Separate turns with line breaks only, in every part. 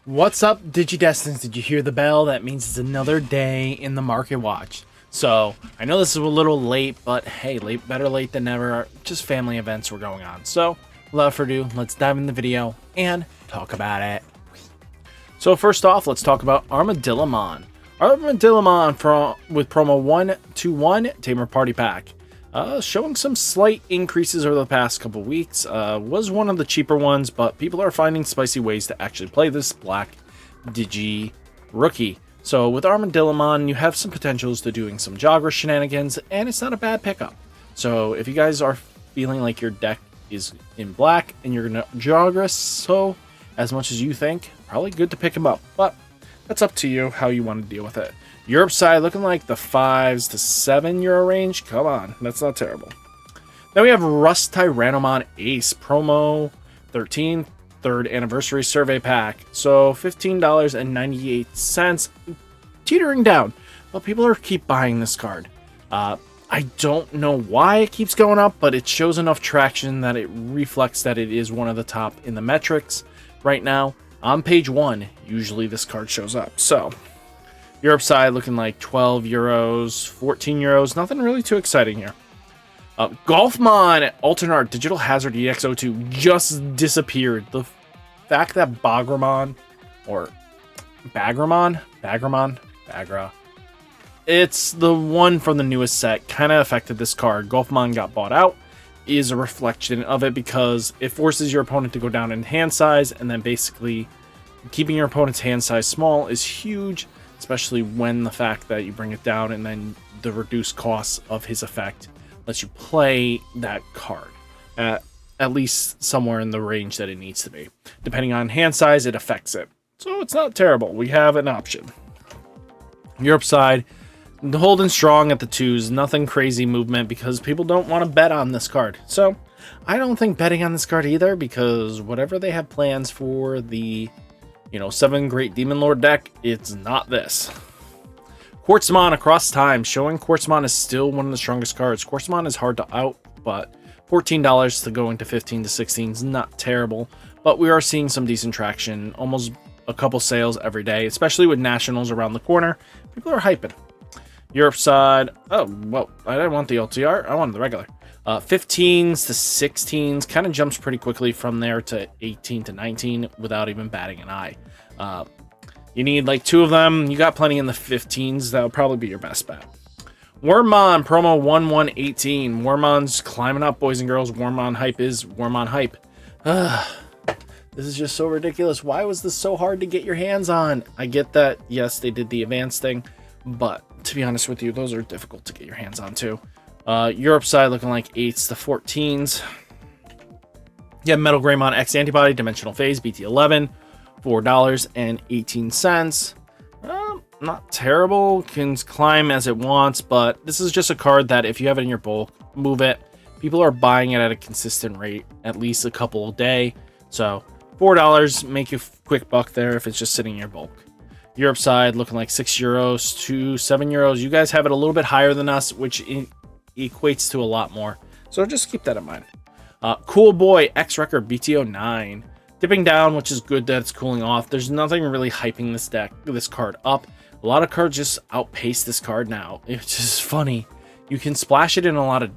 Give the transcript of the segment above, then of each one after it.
What's up, Digidestins? Did you hear the bell? That means it's another day in the Market Watch. So, I know this is a little late, but hey, better late than never. Just family events were going on. So, without further ado, let's dive in the video and talk about it. So, first off, let's talk about Armadillomon. Armadillomon with promo 121 Tamer Party Pack. Showing some slight increases over the past couple weeks. Was one of the cheaper ones, but people are finding spicy ways to actually play this black Digi rookie. So with Armadillomon, you have some potentials to doing some Jogger shenanigans, and it's not a bad pickup. So if you guys are feeling like your deck is in black and you're gonna Jogger so as much as you think, probably good to pick him up. But that's up to you how you want to deal with it. Europe side looking like the €5 to €7 range. Come on, that's not terrible. Then we have Rust Tyrannomon Ace promo 13 3rd anniversary survey pack. So $15.98, teetering down, but people keep buying this card. I don't know why it keeps going up, but it shows enough traction that it reflects that it is one of the top in the metrics right now. On page 1, usually this card shows up. So Europe side looking like €12, €14. Nothing really too exciting here. Golfmon Alternate Art Digital Hazard EX02 just disappeared. The fact that Bagramon, it's the one from the newest set, kind of affected this card. Golfmon got bought out is a reflection of it because it forces your opponent to go down in hand size, and then basically keeping your opponent's hand size small is huge, especially when the fact that you bring it down and then the reduced cost of his effect lets you play that card at least somewhere in the range that it needs to be. Depending on hand size, it affects it. So it's not terrible. We have an option. Europe side, holding strong at the 2s. Nothing crazy movement because people don't want to bet on this card. So I don't think betting on this card either, because whatever they have plans for the 7 Great Demon Lord deck, it's not this. Quartzmon across time, showing Quartzmon is still one of the strongest cards. Quartzmon is hard to out, but $14 to go into 15 to 16 is not terrible. But we are seeing some decent traction, almost a couple sales every day, especially with Nationals around the corner. People are hyping. Europe side, oh, well, I didn't want the LTR, I wanted the regular. 15s to 16s, kind of jumps pretty quickly from there to 18 to 19 without even batting an eye. You need like 2 of them. You got plenty in the 15s. That would probably be your best bet. Wormmon promo 1118. Wormmon's climbing up, boys and girls. Wormmon hype is Wormmon hype. This is just so ridiculous. Why was this so hard to get your hands on? I get that, yes, they did the advanced thing, but to be honest with you, those are difficult to get your hands on too. Europe side looking like 8s to 14s. Yeah, Metal Greymon X Antibody, Dimensional Phase, BT11, $4.18. Not terrible, can climb as it wants, but this is just a card that if you have it in your bulk, move it. People are buying it at a consistent rate, at least a couple a day. So $4, make you a quick buck there if it's just sitting in your bulk. Europe side looking like €6 to €7. You guys have it a little bit higher than us, which equates to a lot more. So just keep that in mind. Cool Boy X Record BT09. Dipping down, which is good that it's cooling off. There's nothing really hyping this card up. A lot of cards just outpace this card now. It's just funny. You can splash it in a lot of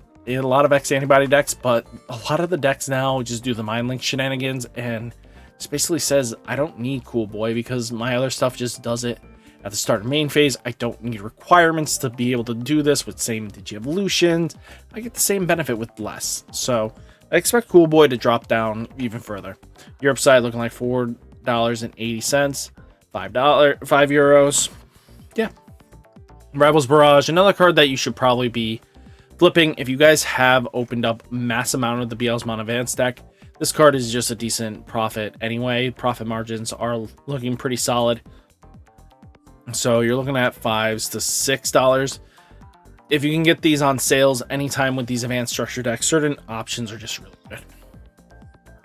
X Antibody decks, but a lot of the decks now just do the Mind Link shenanigans, and it basically says, I don't need Cool Boy because my other stuff just does it at the start of main phase. I don't need requirements to be able to do this with same Digi-Evolutions. I get the same benefit with less. So I expect Cool Boy to drop down even further. Europe side looking like $4.80, €5. Yeah. Rebels Barrage, another card that you should probably be flipping if you guys have opened up mass amount of the Beelzemon Advanced deck. This card is just a decent profit anyway. Profit margins are looking pretty solid. So you're looking at $5 to $6. If you can get these on sales anytime with these advanced structure decks, certain options are just really good.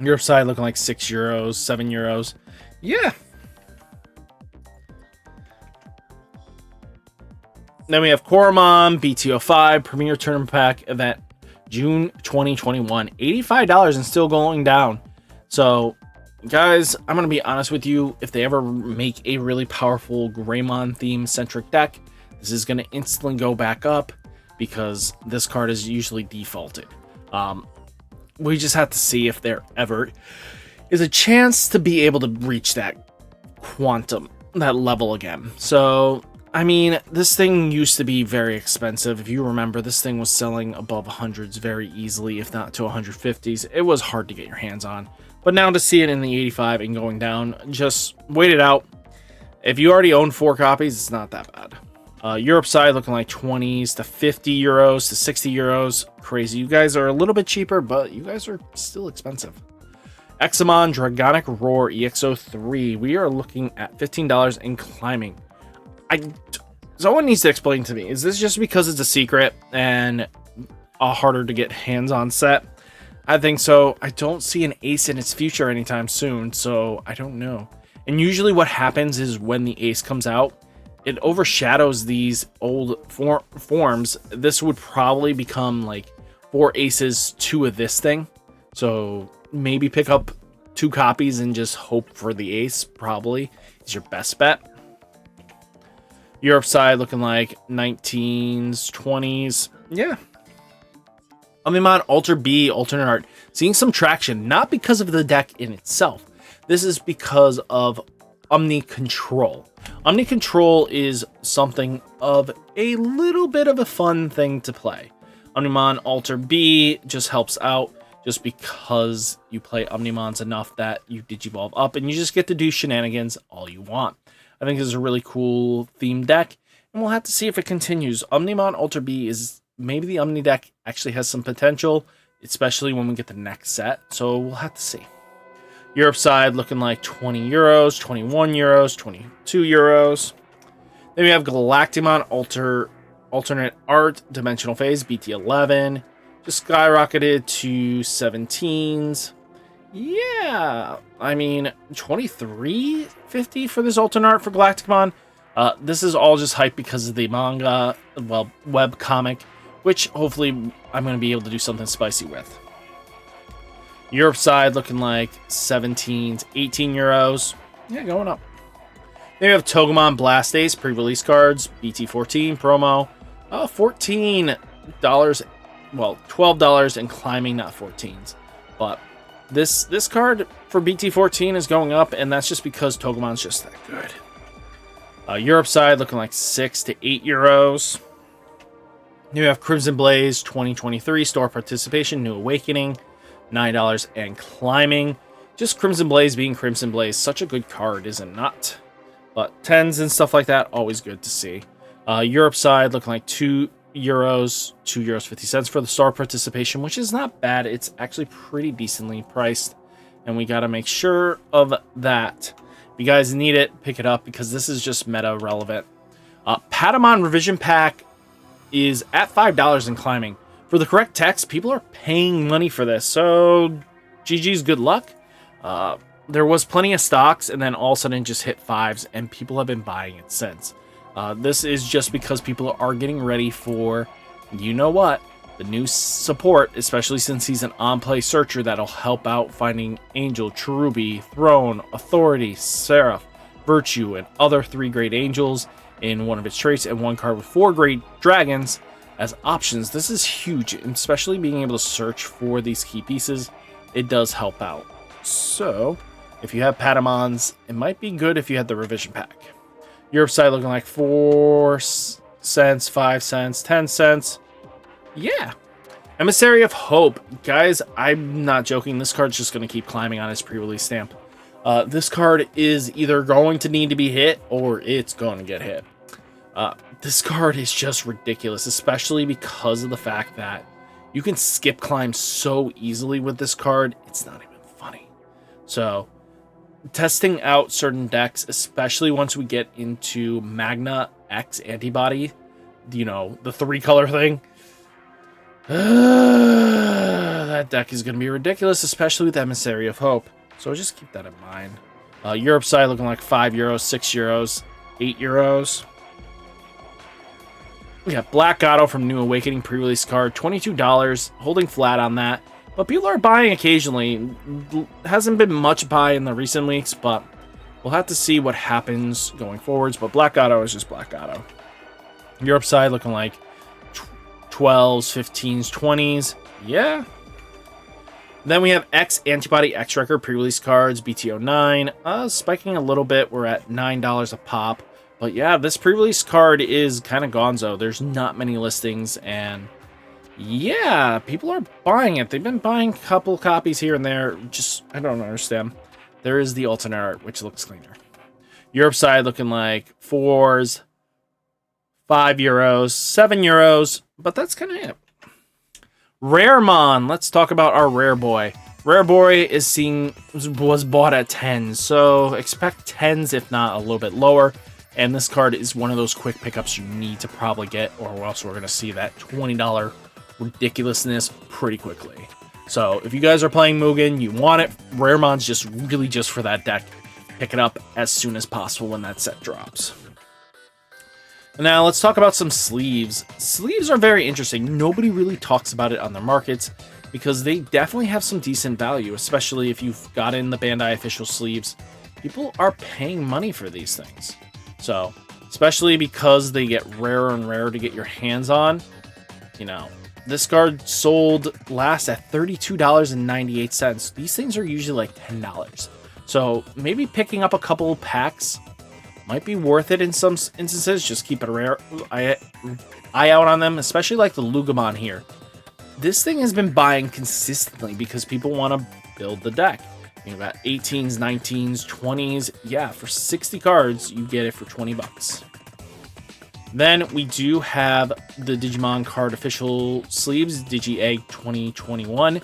Europe side looking like €6, €7. Yeah. Then we have Koromon BT05 Premier Tournament Pack event June 2021. $85 and still going down. So Guys, I'm going to be honest with you. If they ever make a really powerful Greymon theme centric deck, this is going to instantly go back up because this card is usually defaulted. We just have to see if there ever is a chance to be able to reach that quantum, that level again. So, I mean, this thing used to be very expensive. If you remember, this thing was selling above hundreds very easily, if not to 150s. It was hard to get your hands on. But now to see it in the 85 and going down, just wait it out. If you already own 4 copies, it's not that bad. Europe side looking like 20s to 50 euros to 60 euros. Crazy. You guys are a little bit cheaper, but you guys are still expensive. Examon Dragonic Roar EX03. We are looking at $15 and climbing. Someone needs to explain to me, is this just because it's a secret and a harder to get hands-on set? I think so. I don't see an ace in its future anytime soon, so I don't know. And usually what happens is when the ace comes out, it overshadows these old forms. This would probably become like 4 aces, 2 of this thing. So maybe pick up 2 copies and just hope for the ace, probably is your best bet. Europe side looking like 19s, 20s. Yeah. Omnimon Alter B alternate art. Seeing some traction, not because of the deck in itself. This is because of Omni Control. Omni Control is something of a little bit of a fun thing to play. Omnimon Alter B just helps out just because you play Omnimons enough that you Digivolve up and you just get to do shenanigans all you want. I think this is a really cool themed deck, and we'll have to see if it continues. Omnimon Alter B is maybe the Omni deck actually has some potential, especially when we get the next set, so we'll have to see. Europe side looking like 20 euros, 21 euros, 22 euros. Then we have Galactimon alternate art dimensional phase BT11, just skyrocketed to 17s. Yeah, I mean, 23.50 for this alternate art for Galacticmon. This is all just hype because of the manga, well, web comic, which hopefully I'm going to be able to do something spicy with. Europe side looking like 17s, 18 euros. Yeah, going up. Then we have Togemon Blast Ace pre-release cards, BT14 promo, $14. Well, $12 and climbing, not 14s, but this card for BT14 is going up, and that's just because Togemon's just that good. Europe side looking like 6 to 8 euros. Then we have Crimson Blaze 2023 store participation, New Awakening, $9 and climbing. Just Crimson Blaze being Crimson Blaze, such a good card, is it not? But 10s and stuff like that, always good to see. Europe side looking like 2 euros, 2 euros 50 cents for the star participation, which is not bad. It's actually pretty decently priced, and we got to make sure of that. If you guys need it, pick it up because this is just meta relevant. Patamon revision pack is at $5 and climbing. For the correct text, people are paying money for this, so GG's good luck. There was plenty of stocks, and then all of a sudden just hit 5s, and people have been buying it since. This is just because people are getting ready for, you know what, the new support, especially since he's an on-play searcher that'll help out finding Angel, Cherubi, Throne, Authority, Seraph, Virtue, and other 3 great angels in one of its traits, and 1 card with 4 great dragons as options. This is huge, and especially being able to search for these key pieces, it does help out. So, if you have Patamons, it might be good if you had the revision pack. Europe side looking like 4 cents, 5 cents, 10 cents. Yeah. Emissary of Hope. Guys, I'm not joking. This card's just going to keep climbing on its pre-release stamp. This card is either going to need to be hit or it's going to get hit. This card is just ridiculous, especially because of the fact that you can skip climb so easily with this card. It's not even funny. So, testing out certain decks, especially once we get into Magna X Antibody, you know, the 3-color thing. That deck is going to be ridiculous, especially with Emissary of Hope. So just keep that in mind. Europe side looking like 5 euros, 6 euros, 8 euros. We got Black Otto from New Awakening pre-release card, $22, holding flat on that. But people are buying occasionally. Hasn't been much buy in the recent weeks, but we'll have to see what happens going forwards. But Black Auto is just Black Auto. Europe side looking like 12s, 15s, 20s. Yeah. Then we have X Antibody X Record pre-release cards, BT09. Spiking a little bit. We're at $9 a pop. But yeah, this pre-release card is kind of gonzo. There's not many listings, and yeah, people are buying it. They've been buying a couple copies here and there. Just, I don't understand. There is the alternate art, which looks cleaner. Europe side looking like 4s, 5 euros, 7 euros, but that's kind of it. Raremon, let's talk about our Rare Boy. Rare Boy was bought at 10, so expect 10s, if not a little bit lower. And this card is one of those quick pickups you need to probably get, or else we're going to see that $20 ridiculousness pretty quickly. So if you guys are playing Mugen, you want it, Raremon's just really just for that deck. Pick it up as soon as possible when that set drops. Now let's talk about some sleeves. Sleeves are very interesting. Nobody really talks about it on their markets because they definitely have some decent value, especially if you've got in the Bandai official sleeves. People are paying money for these things. So, especially because they get rarer and rarer to get your hands on, you know, this card sold last at $32.98. These things are usually like $10. So, maybe picking up a couple packs might be worth it in some instances. Just keep a rare eye out on them, especially like the Lugamon here. This thing has been buying consistently because people want to build the deck. You got 18s, 19s, 20s. Yeah, for 60 cards, you get it for 20 bucks. Then we do have the Digimon card official sleeves, Digi-Egg 2021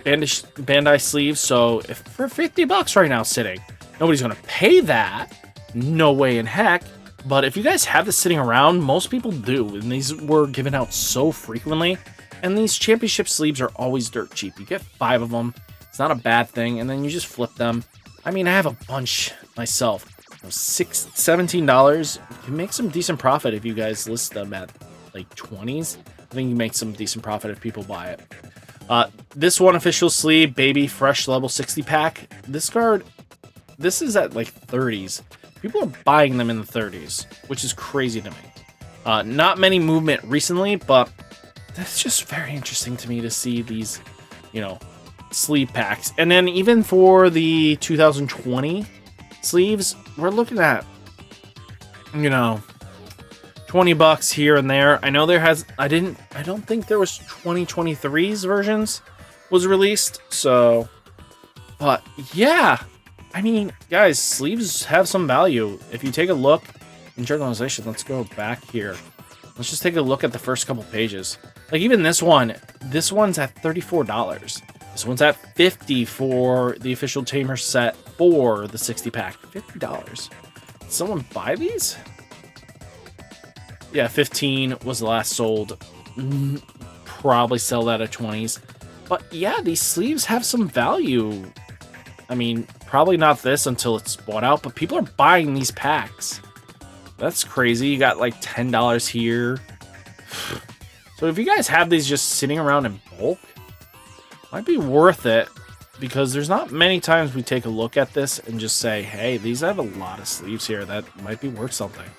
Bandai sleeves. So if for 50 bucks right now sitting, nobody's going to pay that. No way in heck. But if you guys have this sitting around, most people do. And these were given out so frequently. And these championship sleeves are always dirt cheap. You get 5 of them. It's not a bad thing, and then you just flip them. I mean, I have a bunch myself. $17. You can make some decent profit if you guys list them at like 20s. I think you make some decent profit if people buy it. This one official sleeve, Baby Fresh Level 60 pack. This card, this is at like 30s. People are buying them in the 30s, which is crazy to me. Not many movement recently, but that's just very interesting to me to see these, you know, sleeve packs. And then even for the 2020 sleeves, we're looking at, you know, 20 bucks here and there. I know there has, I don't think there was 2023's versions was released. So, but yeah, I mean, guys, sleeves have some value. If you take a look in journalization, let's go back here. Let's just take a look at the first couple pages. Like even this one's at $34. This one's at $50 for the official Tamer set for the 60 pack. $50. Did someone buy these? Yeah, 15 was the last sold. Probably sell that at 20s. But yeah, these sleeves have some value. I mean, probably not this until it's bought out, but people are buying these packs. That's crazy. You got like $10 here. So if you guys have these just sitting around in bulk, might be worth it, because there's not many times we take a look at this and just say, hey, these have a lot of sleeves here that might be worth something.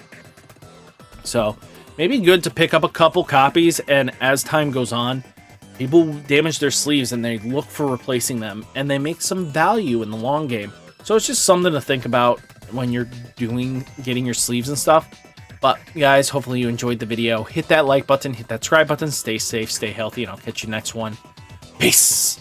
So maybe good to pick up a couple copies, and as time goes on, people damage their sleeves and they look for replacing them, and they make some value in the long game. So it's just something to think about when you're getting your sleeves and stuff. But guys, hopefully you enjoyed the video. Hit that like button, hit that subscribe button, stay safe, stay healthy, and I'll catch you next one. Peace!